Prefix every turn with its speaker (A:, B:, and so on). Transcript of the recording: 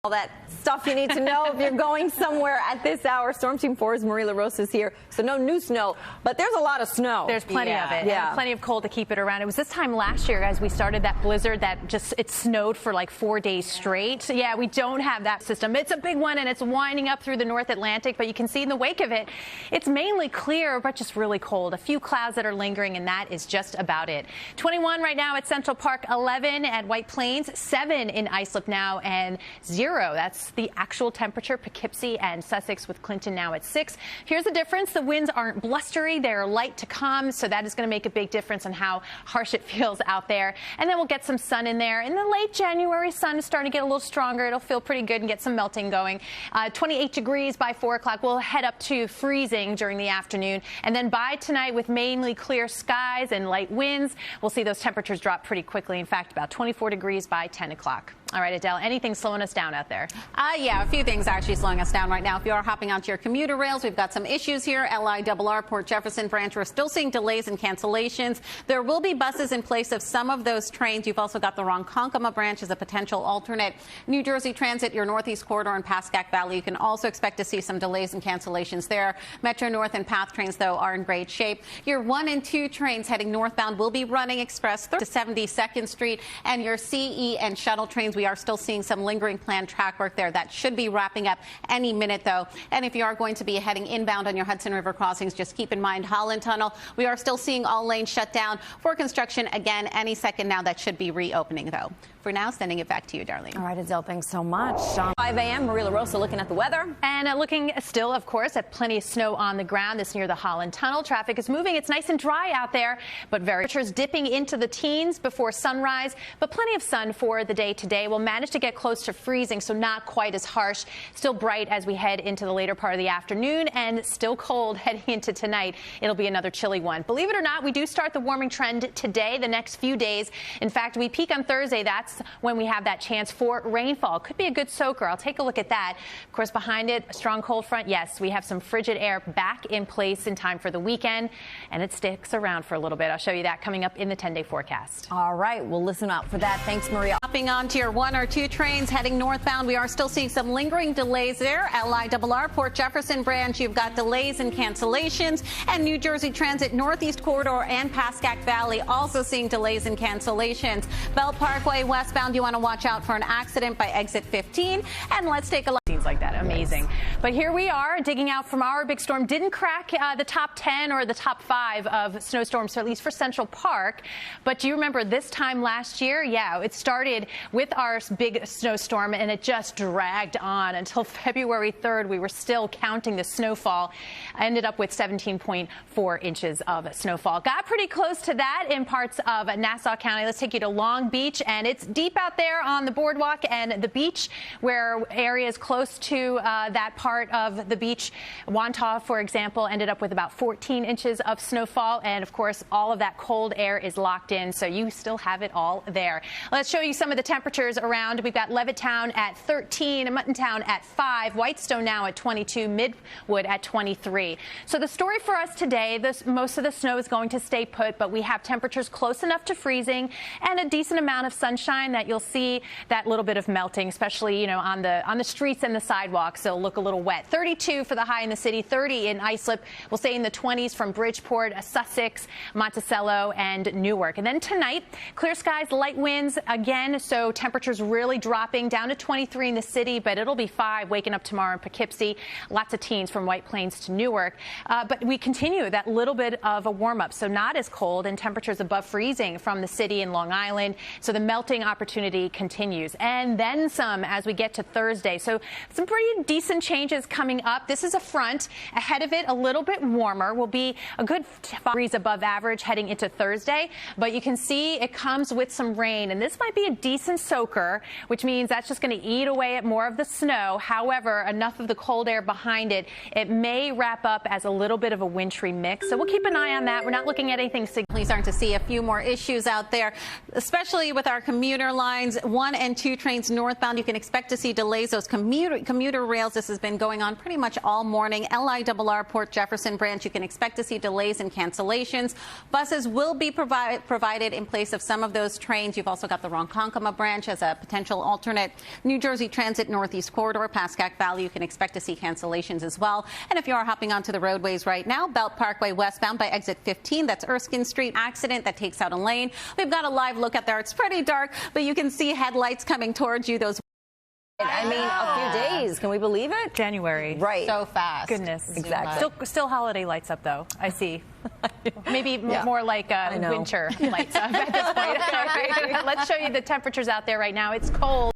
A: All that stuff you need to know if you're going somewhere at this hour. Storm Team 4's LaRosa is here, so no new snow, but there's a lot of snow.
B: There's plenty of it, and plenty of cold to keep it around. It was this time last year, as we started that blizzard that it snowed for like 4 days straight. So yeah, we don't have that system. It's a big one, and it's winding up through the North Atlantic, but you can see in the wake of it, it's mainly clear, but just really cold. A few clouds that are lingering, and that is just about it. 21 right now at Central Park, 11 at White Plains, 7 in Islip now, and 0. That's the actual temperature. Poughkeepsie and Sussex with Clinton now at 6. Here's the difference. The winds aren't blustery. They're light to calm, so that is going to make a big difference on how harsh it feels out there. And then we'll get some sun in there. In the late January, sun is starting to get a little stronger. It'll feel pretty good and get some melting going. 28 degrees by 4 o'clock. We'll head up to freezing during the afternoon. And then by tonight, with mainly clear skies and light winds, we'll see those temperatures drop pretty quickly. In fact, about 24 degrees by 10 o'clock. All right, Adele, anything slowing us down out there?
C: Yeah, a few things actually slowing us down right now. If you are hopping onto your commuter rails, we've got some issues here. LIRR, Port Jefferson branch, we're still seeing delays and cancellations. There will be buses in place of some of those trains. You've also got the Ronkonkoma branch as a potential alternate. New Jersey Transit, your Northeast Corridor and Pascack Valley, you can also expect to see some delays and cancellations there. Metro North and PATH trains, though, are in great shape. Your 1 and 2 trains heading northbound will be running express to 72nd Street, and your CE and shuttle trains, we are still seeing some lingering planned track work there. That should be wrapping up any minute, though. And if you are going to be heading inbound on your Hudson River crossings, just keep in mind Holland Tunnel. We are still seeing all lanes shut down for construction again any second now. That should be reopening, though. For now, sending it back to you, Darlene.
A: All right, Adele, thanks so much. 5 a.m., LaRosa looking at the weather.
B: And looking still, of course, at plenty of snow on the ground. This near the Holland Tunnel. Traffic is moving. It's nice and dry out there, but temperatures dipping into the teens before sunrise, but plenty of sun for the day today. We'll manage to get close to freezing, so not quite as harsh. Still bright as we head into the later part of the afternoon, and still cold heading into tonight. It'll be another chilly one. Believe it or not, we do start the warming trend today, the next few days. In fact, we peak on Thursday. That's when we have that chance for rainfall. Could be a good soaker. I'll take a look at that. Of course, behind it, a strong cold front. Yes, we have some frigid air back in place in time for the weekend, and it sticks around for a little bit. I'll show you that coming up in the 10-day forecast.
A: All right, we'll listen out for that. Thanks, Maria.
C: Hopping on to your 1 or 2 trains heading northbound, we are still seeing some lingering delays there. LIRR, Port Jefferson branch, you've got delays and cancellations, and New Jersey Transit, Northeast Corridor and Pascack Valley also seeing delays and cancellations. Belt Parkway westbound, you want to watch out for an accident by exit 15, and let's take a look.
B: Scenes like that, amazing. Yes. But here we are digging out from our big storm. Didn't crack the top 10 or the top 5 of snowstorms, so at least for Central Park. But do you remember this time last year? Yeah, it started with our big snowstorm, and it just dragged on until February 3rd. We were still counting the snowfall. I ended up with 17.4 inches of snowfall. Got pretty close to that in parts of Nassau County. Let's take you to Long Beach, and it's deep out there on the boardwalk and the beach, where areas close to that part of the beach. Wantagh, for example, ended up with about 14 inches of snowfall, and of course all of that cold air is locked in, so you still have it all there. Let's show you some of the temperatures around. We've got Levittown at 13, Muttontown at 5, Whitestone now at 22, Midwood at 23. So the story for us today, most of the snow is going to stay put, but we have temperatures close enough to freezing and a decent amount of sunshine that you'll see that little bit of melting, especially, you know, on the streets and the sidewalks. So it'll look a little wet. 32 for the high in the city, 30 in Islip. We'll say in the 20s from Bridgeport, Sussex, Monticello, and Newark. And then tonight, clear skies, light winds again, so temperatures really dropping down to 23 in the city, but it'll be 5 waking up tomorrow in Poughkeepsie. Lots of teens from White Plains to Newark. But we continue that little bit of a warm-up, so not as cold, and temperatures above freezing from the city and Long Island. So the melting opportunity continues. And then some as we get to Thursday. So some pretty decent changes coming up. This is a front. Ahead of it, a little bit warmer. Will be a good 5 degrees above average heading into Thursday. But you can see it comes with some rain. And this might be a decent soaker, which means that's just going to eat away at more of the snow. However, enough of the cold air behind it, it may wrap up as a little bit of a wintry mix. So we'll keep an eye on that. We're not looking at anything significant.
C: Starting to see a few more issues out there, especially with our commuter lines. 1 and 2 trains northbound. You can expect to see delays. Those commuter commuter rails, this has been going on pretty much all morning. LIRR Port Jefferson branch, you can expect to see delays and cancellations. Buses will be provided in place of some of those trains. You've also got the Ronkonkoma branch as a potential alternate. New Jersey Transit Northeast Corridor, Pascack Valley, you can expect to see cancellations as well. And if you are hopping onto the roadways right now, Belt Parkway westbound by exit 15, that's Erskine Street, accident that takes out a lane. We've got a live look at there. It's pretty dark, but you can see headlights coming towards you. Those.
A: I mean, a few days. Can we believe it?
B: January.
A: Right.
C: So fast.
B: Goodness.
A: Exactly.
B: Still holiday lights up, though. I see. Maybe more like winter lights up at this point. Let's show you the temperatures out there right now. It's cold.